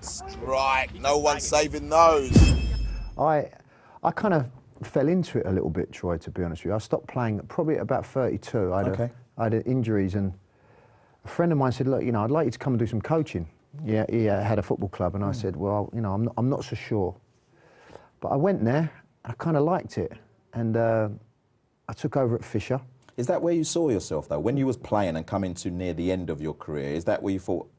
Strike. No one's saving those. I kind of fell into it a little bit, Troy, to be honest with you. I stopped playing probably at about 32. I had injuries, and a friend of mine said, look, you know, I'd like you to come and do some coaching. Yeah, he had a football club, and I said, well, you know, I'm not so sure. But I went there, I kind of liked it, and I took over at Fisher. Is that where you saw yourself, though? When you was playing and coming to near the end of your career, is that where you thought,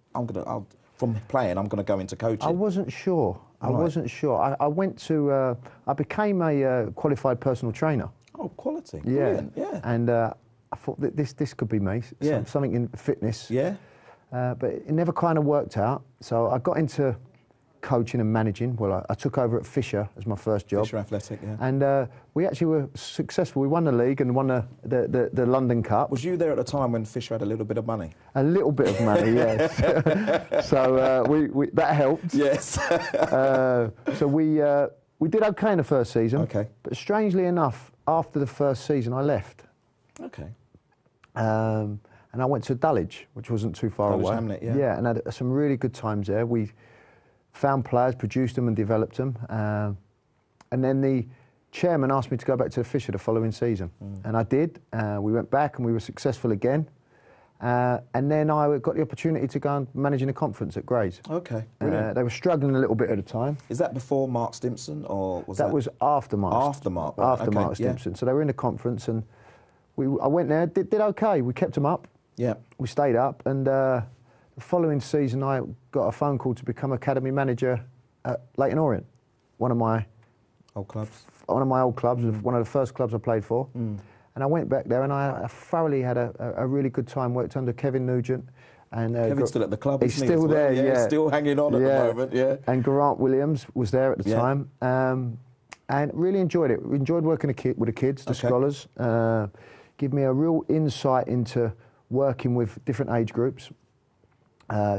from playing, I'm going to go into coaching? I wasn't sure. I wasn't sure. I went to, I became a qualified personal trainer. Oh, quality. Yeah. Brilliant. Yeah. And I thought that this could be me, something in fitness. Yeah. But it never kind of worked out. So I got into coaching and managing. Well, I took over at Fisher as my first job. Fisher Athletic, yeah. And we actually were successful. We won the league and won the London Cup. Was you there at the time when Fisher had a little bit of money? A little bit of money, yes. So we that helped. Yes. So we did okay in the first season. Okay. But strangely enough, after the first season, I left. Okay. And I went to Dulwich, which wasn't too far Dulwich away. Hamlet, yeah. Yeah, and had some really good times there. We found players, produced them and developed them. And then the chairman asked me to go back to the Fisher the following season. And I did. We went back and we were successful again. And then I got the opportunity to go and manage in a conference at Grays. Okay, they were struggling a little bit at the time. Is that before Mark Stimpson, or was that... That was after Mark. After Mark. After okay, Mark Stimpson. So they were in the conference, and I went there, did okay. We kept them up. Yeah. We stayed up, and the following season I got a phone call to become academy manager at Leyton Orient, one of my old clubs. One of my old clubs, one of the first clubs I played for. And I went back there, and I thoroughly had a really good time. Worked under Kevin Nugent. And Kevin's still at the club, he's isn't still he, there, yeah. Still hanging on at the moment, yeah. And Grant Williams was there at the time. And really enjoyed it. We enjoyed working with the kids, the scholars. Give me a real insight into working with different age groups.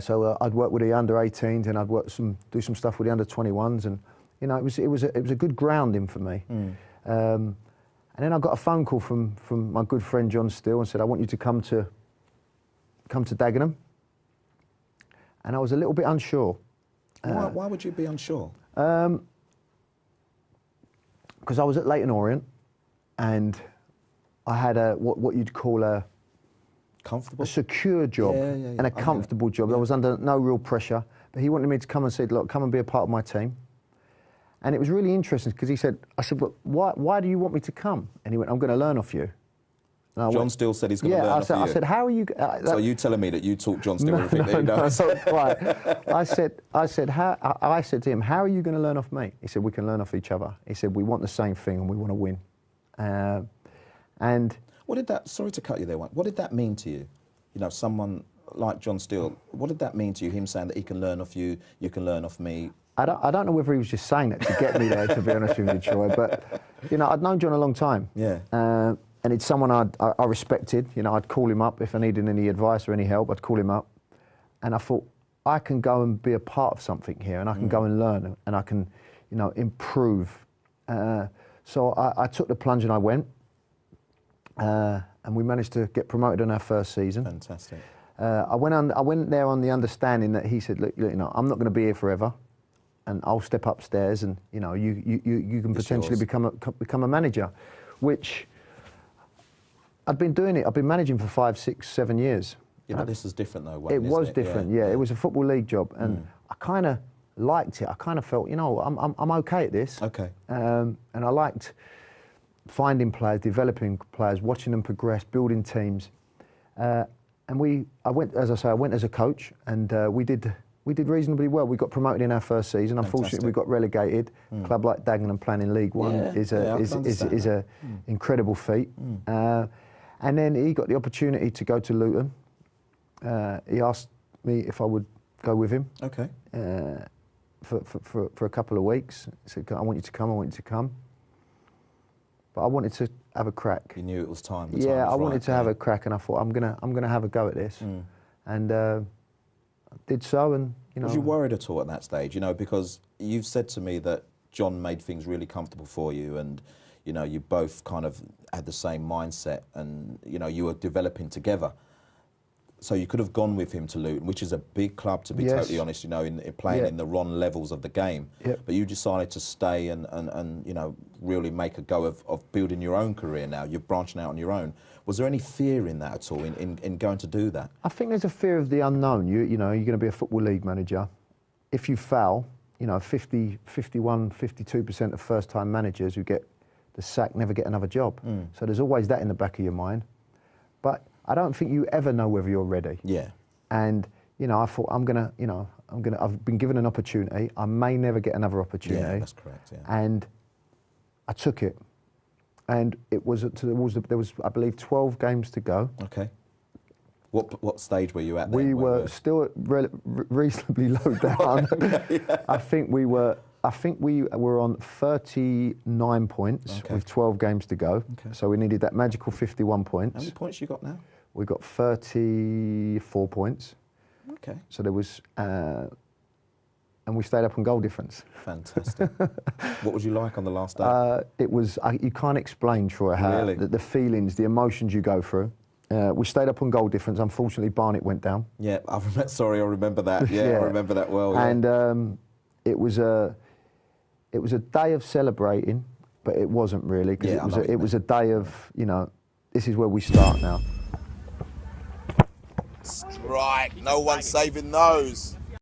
So I'd work with the under-18s, and I'd do some stuff with the under-21s, and you know, it was a good grounding for me. And then I got a phone call from my good friend John Steele and said, I want you to come to Dagenham. And I was a little bit unsure. Why would you be unsure? Because I was at Leyton Orient, and I had what you'd call a secure job and a comfortable job. I was under no real pressure, but he wanted me to come and say, look, come and be a part of my team. And it was really interesting because I said, well, why do you want me to come? And he went, I'm going to learn off you. John Steele said he's going to learn off you. I said, how are you? So are you telling me that you taught John Steele everything that he knows? No, right. I said to him, how are you going to learn off me? He said, we can learn off each other. He said, we want the same thing and we want to win. And what did that? Sorry to cut you there. What did that mean to you? You know, someone like John Steele. What did that mean to you? Him saying that he can learn off you, you can learn off me. I don't know whether he was just saying that to get me there, to be honest with you, Troy. But you know, I'd known John a long time. Yeah. And it's someone I respected. You know, I'd call him up if I needed any advice or any help. I'd call him up, and I thought I can go and be a part of something here, and I can go and learn, and I can, you know, improve. So I took the plunge and I went, and we managed to get promoted in our first season. Fantastic. I went there on the understanding that he said, look, you know, I'm not going to be here forever, and I'll step upstairs, and you know, you can potentially become a manager, which I'd been doing it. I've been managing for 5, 6, 7 years. Yeah, but this is different though. Wayne, it was different. Yeah, it was a football league job, and I kind of liked it. I kind of felt, you know, I'm okay at this. Okay. And I liked finding players, developing players, watching them progress, building teams. And I went as a coach, and we did reasonably well. We got promoted in our first season. Fantastic. Unfortunately, we got relegated. A club like Dagenham playing in League One is a incredible feat. And then he got the opportunity to go to Luton. He asked me if I would go with him. Okay. For a couple of weeks. He said, I want you to come, I want you to come. But I wanted to have a crack. You knew it was time. I wanted to have a crack, and I thought, I'm gonna have a go at this. And I did so, and you know. Was you worried at all at that stage? You know, because you've said to me that John made things really comfortable for you, and you know, you both kind of had the same mindset, and you know, you were developing together. So you could have gone with him to Luton, which is a big club, to be Yes. totally honest, you know, in playing Yeah. in the wrong levels of the game. Yep. But you decided to stay and you know, really make a go of building your own career now. You're branching out on your own. Was there any fear in that at all, in going to do that? I think there's a fear of the unknown. You know, you're going to be a Football League manager. If you fail, you know, 50, 51, 52% of first-time managers who get the sack never get another job. So there's always that in the back of your mind. But I don't think you ever know whether you're ready. Yeah. And, you know, I thought I've been given an opportunity. I may never get another opportunity. Yeah, that's correct, yeah. And I took it. And it was, there was, I believe, 12 games to go. Okay. What stage were you at then? We were still reasonably low down. Yeah. I think we were on 39 points with 12 games to go. Okay. So we needed that magical 51 points. How many points you got now? We got 34 points. Okay. So there was, and we stayed up on goal difference. Fantastic. What was you like on the last day? It was, you can't explain, Troy, how Really? the feelings, the emotions you go through. We stayed up on goal difference. Unfortunately, Barnet went down. Yeah, I remember that. Yeah, Yeah. I remember that well. Yeah. And it was a day of celebrating, but it wasn't really, because Yeah, it was a day of, you know, this is where we start now. Strike. No one's saving those.